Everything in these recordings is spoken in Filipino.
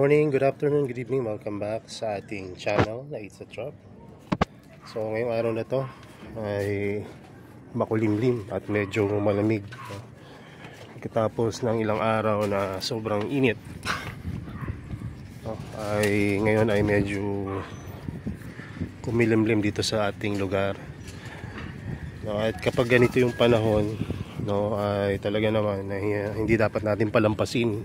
morning, good afternoon, good evening. Welcome back sa ating channel na It's a Trop. So ngayong araw na to ay makulimlim at medyo malamig. Pagkatapos ng ilang araw na sobrang init, ay ngayon ay medyo kumilimlim dito sa ating lugar. At kapag ganito yung panahon, ay talaga naman hindi dapat natin palampasin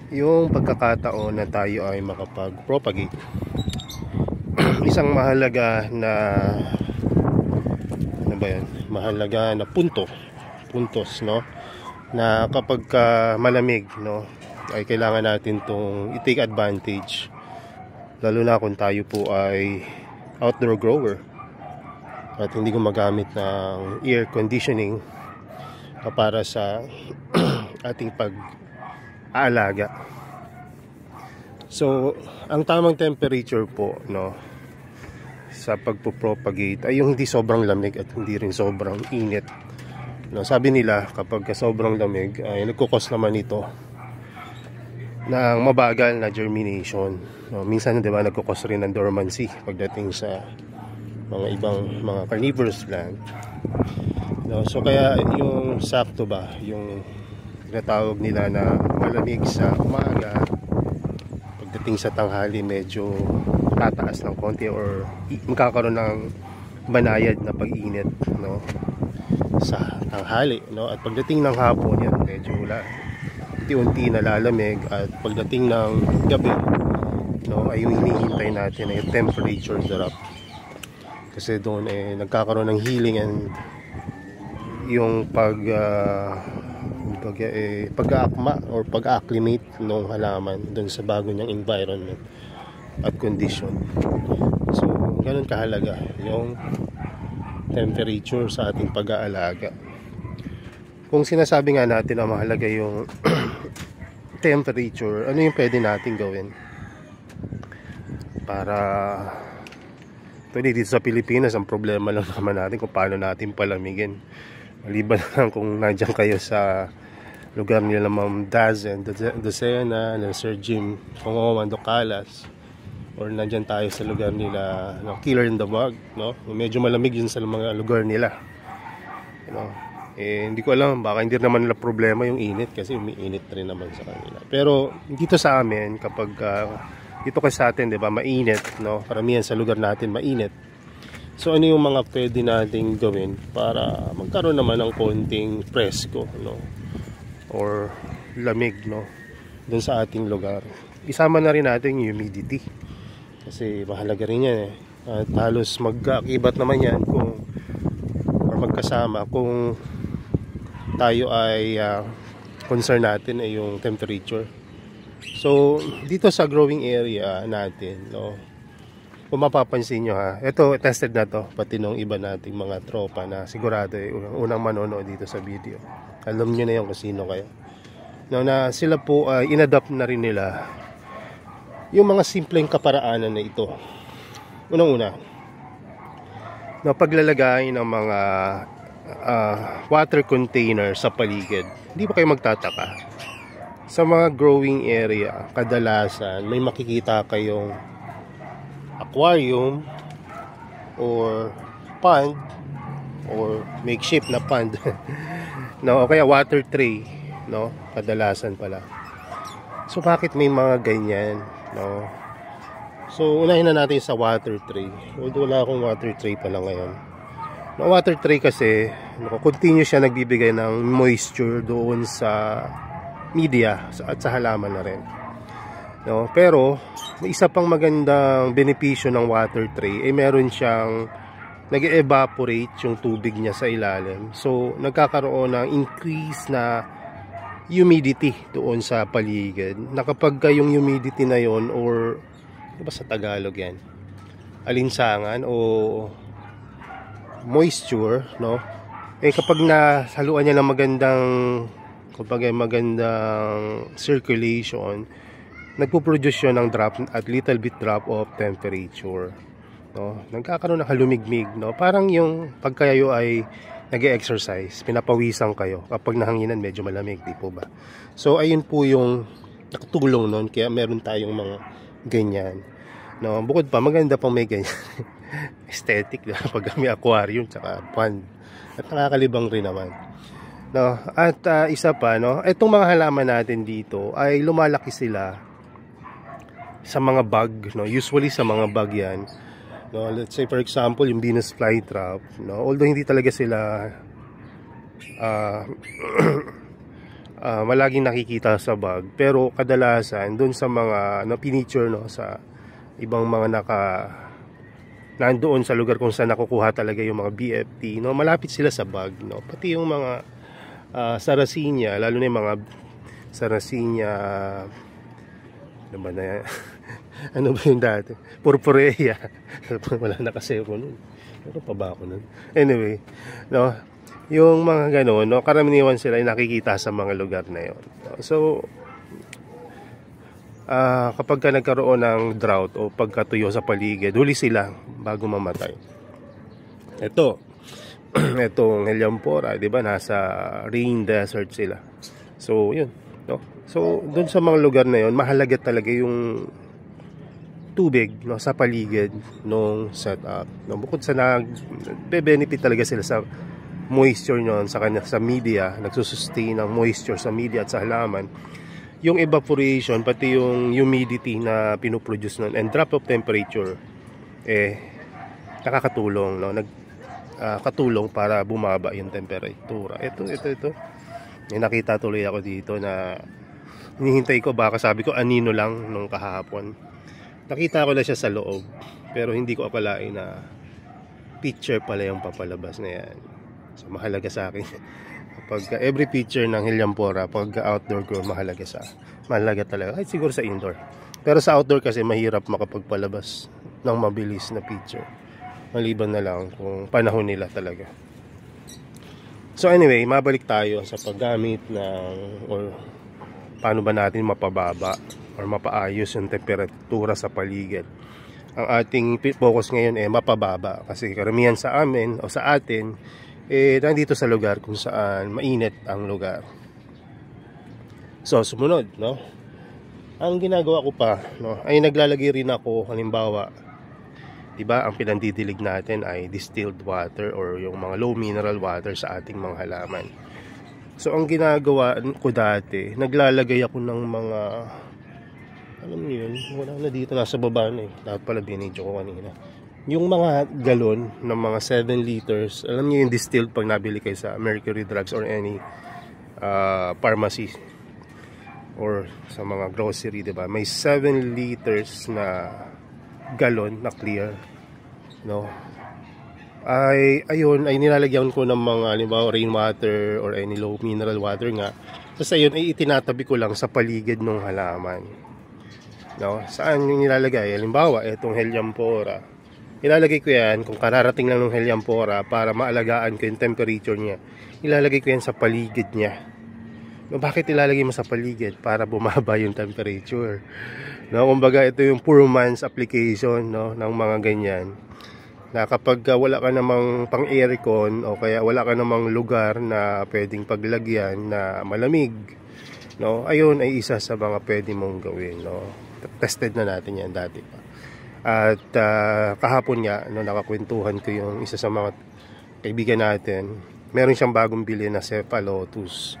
yung pagkakataon na tayo ay makapag-propagate. Isang mahalaga na mahalaga na puntos na kapag malamig ay kailangan natin tong i-take advantage, lalo na kung tayo po ay outdoor grower at hindi gumagamit ng air conditioning para sa ating pag-aalaga. So ang tamang temperature po sa pagpo-propagate ay yung hindi sobrang lamig at hindi rin sobrang init. Sabi nila kapag sobrang lamig ay nagkukos naman ito ng mabagal na germination. Minsan nagkukos rin ng dormancy pagdating sa mga ibang mga carnivorous plant. So kaya yung sakto yung tinatawag nila na malamig sa umaga, pagdating sa tanghali medyo tataas ng konti or magkakaroon ng banayad na pag-init sa tanghali, at pagdating ng hapon yan medyo unti-unti nalalamig, at pagdating ng gabi ay yung hinihintay natin ay temperature drop, kasi doon nagkakaroon ng healing and yung pag-aakma or pag-acclimate ng halaman dun sa bago niyang environment at condition. So ganun kahalaga yung temperature sa ating pag-aalaga. Kung sinasabi nga natin na mahalaga yung temperature, ano yung pwede natin gawin para dito sa Pilipinas? Ang problema lang naman natin kung paano natin palamigin, maliban lang kung nandiyan kayo sa lugar nila Ma'am Dazen, Docena, Sir Jim Pongomando Calas, or nandiyan tayo sa lugar nila Killer in the Bog, medyo malamig yun sa mga lugar nila. Hindi ko alam, baka hindi naman nila problema yung init kasi umiinit rin naman sa kanila. Pero dito sa amin, kapag dito kasi sa atin, mainit, karamihan sa lugar natin mainit. So ano yung mga pwede nating gawin para magkaroon naman ng konting presko or lamig dun sa ating lugar? Isama na rin natin yung humidity, kasi mahalaga rin yan at halos mag-akibat naman yan or magkasama kung tayo ay concern natin ay yung temperature. So dito sa growing area natin, kung mapapansin nyo ito tested na to, pati nung iba nating mga tropa na sigurado unang manonood dito sa video, alam nyo na yung kung sino kayo, na sila po inadapt na rin nila yung mga simpleng kaparaanan na ito. Unang-una, paglalagay ng mga water container sa paligid. Hindi ba kayo magtataka? Sa mga growing area, kadalasan may makikita kayong aquarium or pond or makeshift na pond o kaya water tray, kadalasan pala. So bakit may mga ganyan? So unahin na natin sa water tray. Wala akong water tray pala ngayon. Water tray kasi continue siya nagbibigay ng moisture doon sa media at sa halaman na rin. Pero may isa pang magandang benepisyo ng water tray, meron siyang nag-evaporate yung tubig niya sa ilalim. So nagkakaroon ng increase na humidity doon sa paligid, na kapag yung humidity na yon, or ba sa Tagalog yan, alinsangan o moisture, kapag nasaluan niya ng magandang circulation, nagpo-produce yun ng drop at little bit drop of temperature. Nagkakaroon ng halumigmig, parang yung pag kayo ay nag-exercise, pinapawisan kayo kapag nahanginan medyo malamig, di po ba? So ayun po yung nakatulong nun, kaya meron tayong mga ganyan, no? Bukod pa, maganda pang may ganyan aesthetic, diba? Pag may aquarium tsaka pond, at nakakalibang rin naman, no? At isa pa, no, itong mga halaman natin dito ay lumalaki sila sa mga bag, no? Usually sa mga bag yan, no? Let's say for example yung Venus flytrap, no? Although hindi talaga sila malaging nakikita sa bag, pero kadalasan dun sa mga piniture, no, sa ibang mga nandoon sa lugar kung saan nakukuha talaga yung mga BFT, no, malapit sila sa bag, no? Pati yung mga Sarracenia, lalo na yung mga Sarracenia, ano ba na yan? Ano ba yung dati? Purpurea. Wala na kasi ako nun. Ano pa ba ako nun? Anyway, no, yung mga gano'n, no, karaniwan sila ay nakikita sa mga lugar na yon. So, kapag ka nagkaroon ng drought o pagkatuyo sa paligid, huli sila bago mamatay. Ito, itong Helianthera, di ba, nasa rain desert sila. So, yun, no? So, dun sa mga lugar na yon, mahalaga talaga yung tubig, no, sa paligid nung setup, no? Bukod sa nag-benefit talaga sila sa moisture nyon sa media, nagsusustain ng moisture sa media at sa halaman, yung evaporation, pati yung humidity na pinoproduce nun, and drop of temperature, nakakatulong, no? Katulong para bumaba yung temperatura. Ito. May nakita tuloy ako dito na hinihintay ko, baka sabi ko anino lang nung kahapon. Nakita ko na siya sa loob, pero hindi ko akalain na picture pala yung papalabas na yan. So, mahalaga sa akin. Pag every picture ng Helianthera, pag outdoor ko, mahalaga talaga. Ay, siguro sa indoor. Pero sa outdoor kasi mahirap makapagpalabas ng mabilis na picture. Maliban na lang kung panahon nila talaga. So anyway, mabalik tayo sa paggamit or paano ba natin mapababa or mapaayos yung temperatura sa paligid. Ang ating focus ngayon mapababa, kasi karamihan sa amin o sa atin nandito sa lugar kung saan mainit ang lugar. So sumunod, no, ang ginagawa ko pa, no, ay naglalagay rin ako, halimbawa, diba, ang pinandidilig natin ay distilled water or yung mga low mineral water sa ating mga halaman. So ang ginagawa ko dati, naglalagay ako ng mga, alam niyo yun, wala na dito, nasa baba na dapat pala binidyo ko kanina, yung mga galon ng mga 7 liters. Alam niyo yung distilled, pag nabili kayo sa Mercury Drugs or any pharmacy or sa mga grocery, diba, may 7 liters na galon na clear, no? Ayun ay nilalagyan ko ng mga, halimbawa, rainwater or any low mineral water nga. Tapos ayun ay itinatabi ko lang sa paligid ng halaman, no? Saan yung nilalagay? Halimbawa, itong Helianthera, ilalagay ko yan, kung kararating lang ng Helianthera, para maalagaan ko yung temperature niya, ilalagay ko yan sa paligid niya. No, bakit ilalagay mo sa paligid? Para bumaba yung temperature, no? Kumbaga ito yung poor man's application, no, ng mga ganyan, na kapag wala ka namang pang aircon o kaya wala ka namang lugar na pwedeng paglagyan na malamig, no, ayun ay isa sa mga pwede mong gawin, no? Tested na natin yan dati pa. At kahapon nga, no, nakakwentuhan ko yung isa sa mga kaibigan natin, meron siyang bagong bili na cephalotus,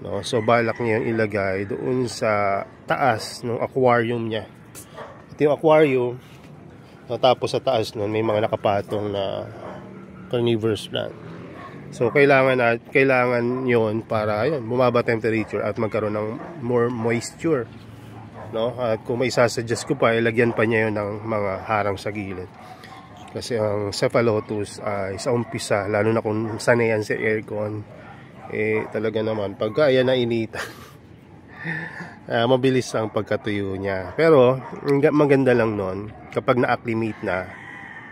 no? So balak niya yung ilagay doon sa taas ng aquarium niya. Ito yung aquarium, no, tapos sa taas nun may mga nakapatong na carnivorous plant. So kailangan yon para ayun, bumaba temperature at magkaroon ng more moisture, no? At kung may sasuggest ko pa, ilagyan pa niya yun ng mga harang sa gilid. Kasi ang cephalotus ay sa umpisa, lalo na kung sanayan sa aircon, talaga naman pagka ayan na inita, mabilis ang pagkatuyo niya. Pero maganda lang nun kapag na-acclimate na,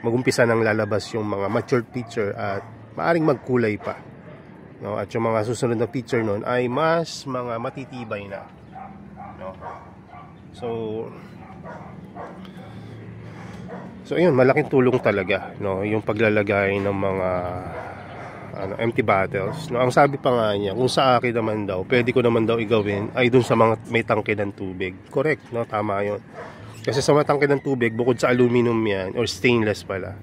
magumpisa nang lalabas yung mga matured picture at maaring magkulay pa, no? At yung mga susunod na picture nun ay mas mga matitibay na, no? So ayun, malaking tulong talaga, no, yung paglalagay ng mga empty bottles, no? Ang sabi pa nga niya, kung sa akin naman daw, pwede ko naman daw igawin ay dun sa mga may tangke ng tubig. Correct, no? Tama yun. Kasi sa mga tangke ng tubig, bukod sa aluminum yan, or stainless pala,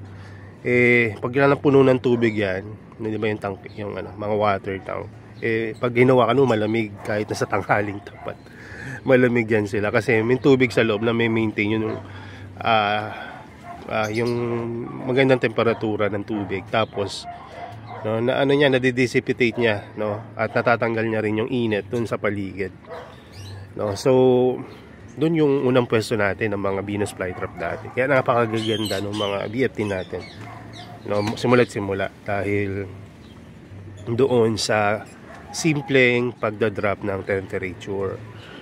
pag yan ang puno ng tubig yan, di ba yung tangke, yung mga water tank, pag ginawa ka malamig, kahit nasa tanghaling tapat, malamig yan sila. Kasi may tubig sa loob na may maintain yung magandang temperatura ng tubig. Tapos no, nadidissipate niya, no, at natatanggal niya rin yung init dun sa paligid, no. So dun yung unang pwesto natin ng mga Venus flytrap dati. Kaya napakagaganda ng mga BFT natin, no, simula't simula, dahil doon sa simpleng pagdadrop ng temperature.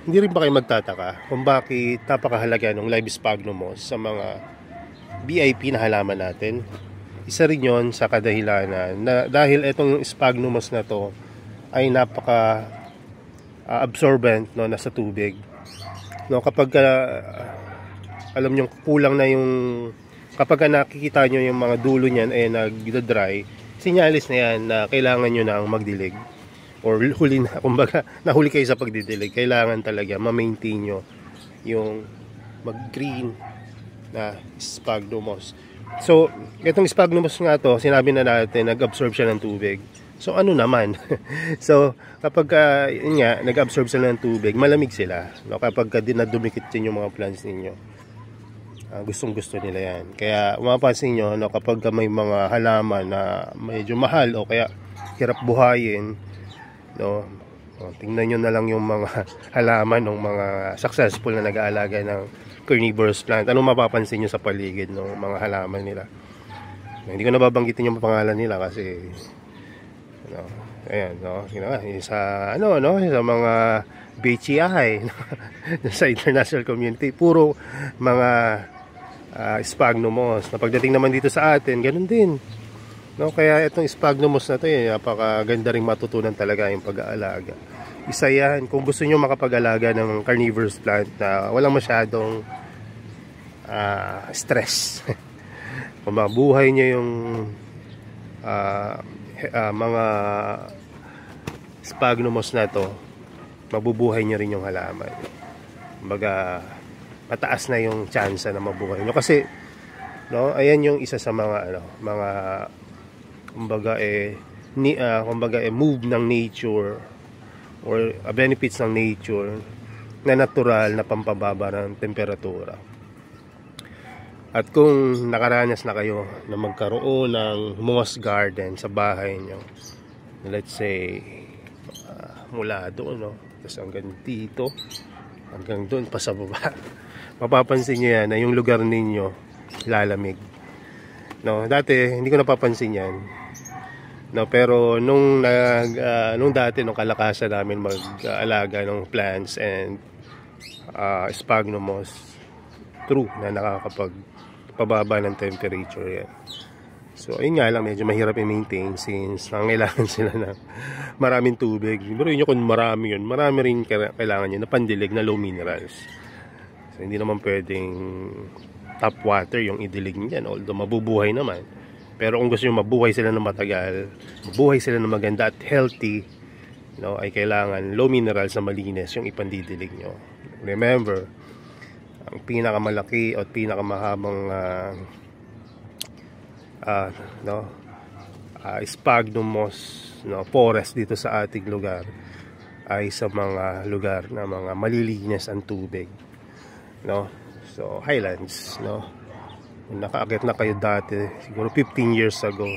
Hindi rin ba kayo magtataka kung bakit napakahalaga ng live sphagnum moss sa mga VIP na halaman natin? Isa rin yon sa kadahilanan na dahil itong sphagnum moss na to ay napaka absorbent, no, nasa tubig, no. Kapag alam nyo kulang na yung, kapag nakikita nyo yung mga dulo niyan ay nagda-dry, sinyalis na yan na kailangan nyo na magdilig, or huli na, kumbaga nahuli kayo sa pagdidilig. Kailangan talaga ma-maintain nyo yung mag-green na sphagnum moss. So itong sphagnum moss nga to, sinabi na natin nag-absorb siya ng tubig. So ano naman so kapag yun nga, nag-absorb sila ng tubig, malamig sila, no? Kapag dinadumikit din yung mga plants ninyo, gustong gusto nila yan. Kaya mapapansin nyo, no, kapag may mga halaman na medyo mahal o kaya hirap buhayin, no, tingnan nyo na lang yung mga halaman ng mga successful na nag-aalaga ng carnivorous plant. Anong mapapansin nyo sa paligid ng mga halaman nila? Hindi ko nababanggitin yung pangalan nila kasi ayan, no, sa sa mga BCI sa international community, puro mga sphagnum moss. Na pagdating naman dito sa atin, ganun din, no. Kaya itong sphagnum moss na to, napakaganda ring matutunan talaga yung pag-aalaga. Isa yan kung gusto nyo makapag-alaga ng carnivorous plant na walang masyadong stress. Kung mabuhay nyo yung mga sphagnum moss na to, mabubuhay nyo rin yung halaman. Kumbaga mataas na yung chance na mabuhay nyo. Kasi no, ayan yung isa sa mga mga kumbaga move ng nature or benefits ng nature na natural na pampababa ng temperatura. At kung nakaranas na kayo na magkaroon ng moss garden sa bahay nyo, let's say mula doon, no, tapos hanggang dito, hanggang doon pa sa baba, mapapansin nyo yan na yung lugar ninyo lalamig, no. Dati hindi ko napapansin yan, no, pero nung dati, nung kalakasan namin mag-alaga ng plants and sphagnum moss, true na nakakapagpababa ng temperature yan. So ayun nga lang, medyo mahirap i-maintain since nangailangan sila ng maraming tubig. Pero yun, kung marami rin kailangan yun na pandilig na low minerals. So hindi naman pwedeng tap water yung idilig niyan, although mabubuhay naman. Pero kung gusto nyo mabuhay sila ng matagal, mabuhay sila ng maganda at healthy, no, ay kailangan low minerals na malinis yung ipandidilig nyo. Remember, ang pinakamalaki at pinakamahabang sphagnum moss, no, forest dito sa ating lugar ay sa mga lugar na mga malilinis ang tubig, no. So highlands, no, nakaakyat na kayo dati siguro 15 years ago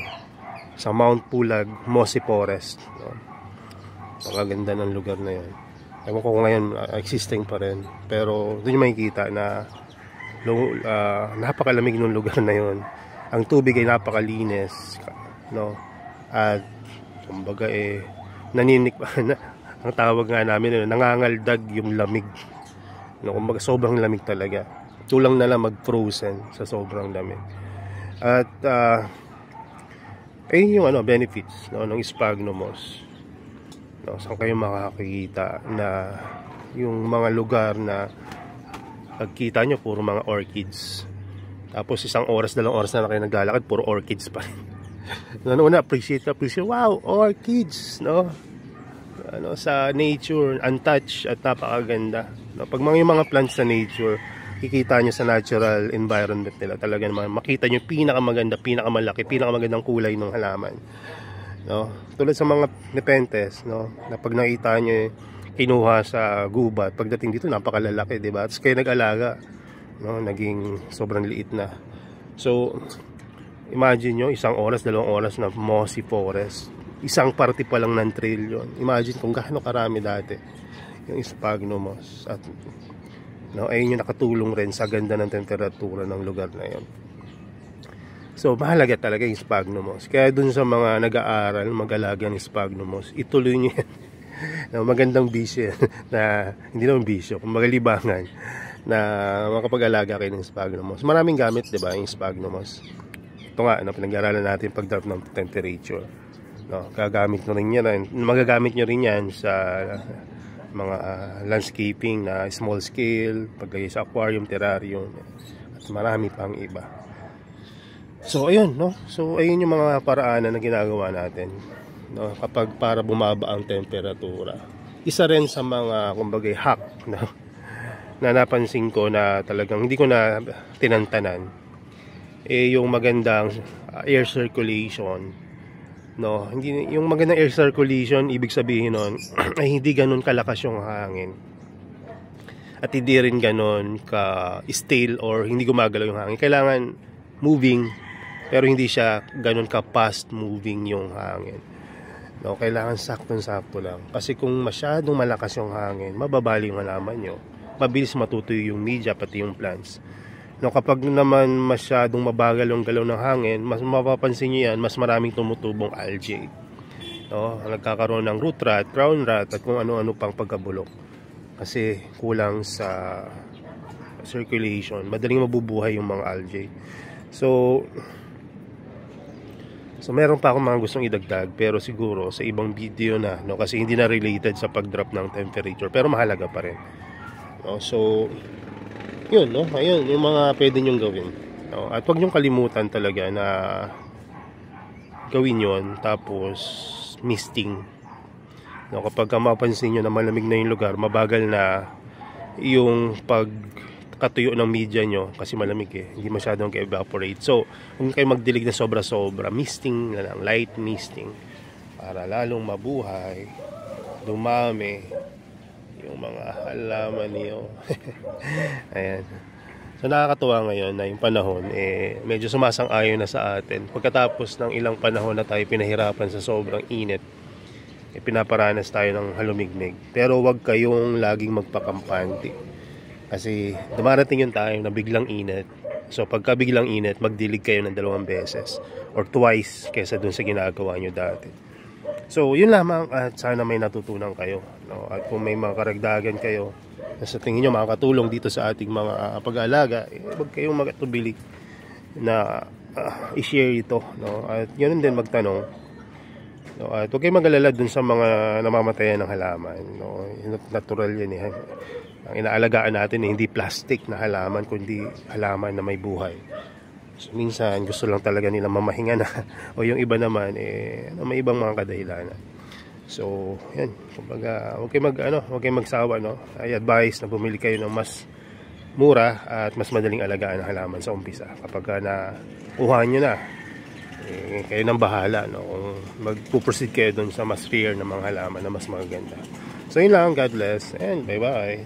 sa Mount Pulag Mossy Forest, no, napakaganda ng lugar na yun. Ewan ko kung ngayon existing pa rin, pero doon yung makikita na napakalamig ng lugar na yun. Ang tubig ay napakalinis, no, at kumbaga naninik ang tawag nga namin, nangangaldag yung lamig, no, kumbaga sobrang lamig talaga, tulang na lang mag-frozen sa sobrang lamig. At ayun yung benefits, no, ng sphagnum moss, no. Saan kayo makakita na yung mga lugar na pagkita nyo puro mga orchids, tapos isang oras, 2 oras na kayo naglalakad, puro orchids pa rin. appreciate, wow, orchids, no? Ano, sa nature, untouched at napakaganda. No? Pag yung mga plants sa nature, kikita nyo sa natural environment nila, talaga naman makita nyo pinakamaganda, pinakamalaki, pinakamagandang kulay ng halaman. No? Tulad sa mga nepenthes, no? Na pag nakita nyo kinuha sa gubat, pagdating dito napakalalaki, di ba? Tapos kayo nag-alaga, no? Naging sobrang liit na. So imagine nyo, 1 oras, 2 oras na mossy forest. Isang parte pa lang ng trail yun. Imagine kung gaano karami dati yung sphagnum moss. At no, ayun yung nakatulong rin sa ganda ng temperatura ng lugar na yun. So mahalaga talaga yung sphagnum moss. Kaya dun sa mga nag-aaral, mag-alaga ng sphagnum moss, ituloy nyo yan. No, magandang bisyo na, hindi naman bisyo, kung magalibangan na makapag-alaga kayo ng sphagnum moss. Maraming gamit, di ba, yung sphagnum moss. Ito nga, pinag-aaralan natin pag-drop ng temperature. No, magagamit nyo rin yan sa mga landscaping na small scale, paglagay sa aquarium, terrarium, at marami pang iba. So ayun, no? So ayun yung mga paraanan na ginagawa natin, no, kapag para bumaba ang temperatura. Isa rin sa mga kumbaga hack, no, na napansin ko na talagang hindi ko na tinantanan, yung magandang air circulation. No, hindi yung magandang air circulation, ibig sabihin nun ay hindi ganoon kalakas yung hangin. At hindi rin ganoon ka stale or hindi gumagalaw yung hangin. Kailangan moving pero hindi siya ganoon ka fast moving yung hangin. No, kailangan saktong-sakto lang. Kasi kung masyadong malakas yung hangin, mababali yung halaman nyo. Mabilis matutuyo yung media pati yung plants. No, kapag naman masyadong mabagal yung galaw ng hangin, mas mapapansin nyo yan, mas maraming tumutubong algae. No, nagkakaroon ng root rot, crown rot, at kung ano-ano pang pagkabulok. Kasi kulang sa circulation, madaling mabubuhay yung mga algae. So meron pa akong mga gustong idagdag, pero siguro sa ibang video na, no, kasi hindi na related sa pag-drop ng temperature, pero mahalaga pa rin. No, so yun, no? Ayun, yung mga pwede nyong gawin. No? At huwag nyong kalimutan talaga na gawin yon. Tapos misting. No? Kapag mapansin nyo na malamig na yung lugar, mabagal na yung pagkatuyo ng media nyo kasi malamig hindi masyadong ka-evaporate. So, kung kayo magdilig na sobra-sobra, misting na lang, light misting, para lalong mabuhay, dumami yung mga halaman niyo. Ayan. So nakakatuwa ngayon na yung panahon medyo sumasang-ayon na sa atin. Pagkatapos ng ilang panahon na tayo pinahirapan sa sobrang init, pinaparanas tayo ng halumigmig. Pero wag kayong laging magpakampante. Kasi dumarating yung time na biglang init. So pagka biglang init, magdilig kayo ng 2 beses or twice kaysa dun sa ginagawa nyo dati. So yun lamang, at sana may natutunan kayo, no? At kung may mga karagdagan kayo na sa tingin nyo makakatulong dito sa ating mga pag-aalaga, huwag kayong magatubili na i-share ito, no? At yun din magtanong, no? At huwag kayong mag-alala dun sa mga namamatayan ng halaman, no? Natural yan ang inaalagaan natin hindi plastic na halaman, kundi halaman na may buhay. So, minsan gusto lang talaga nila mamahinga na o yung iba naman may ibang mga kadahilanan. So yan, kumbaga huwag kayong magsawa, no? I advise na bumili kayo ng mas mura at mas madaling alagaan ng halaman sa umpisa. Kapag nakuha nyo na, kayo nang bahala, no? Kung magpo-proceed kayo dun sa mas rare na mga halaman na mas maganda. So yun lang, God bless and bye bye.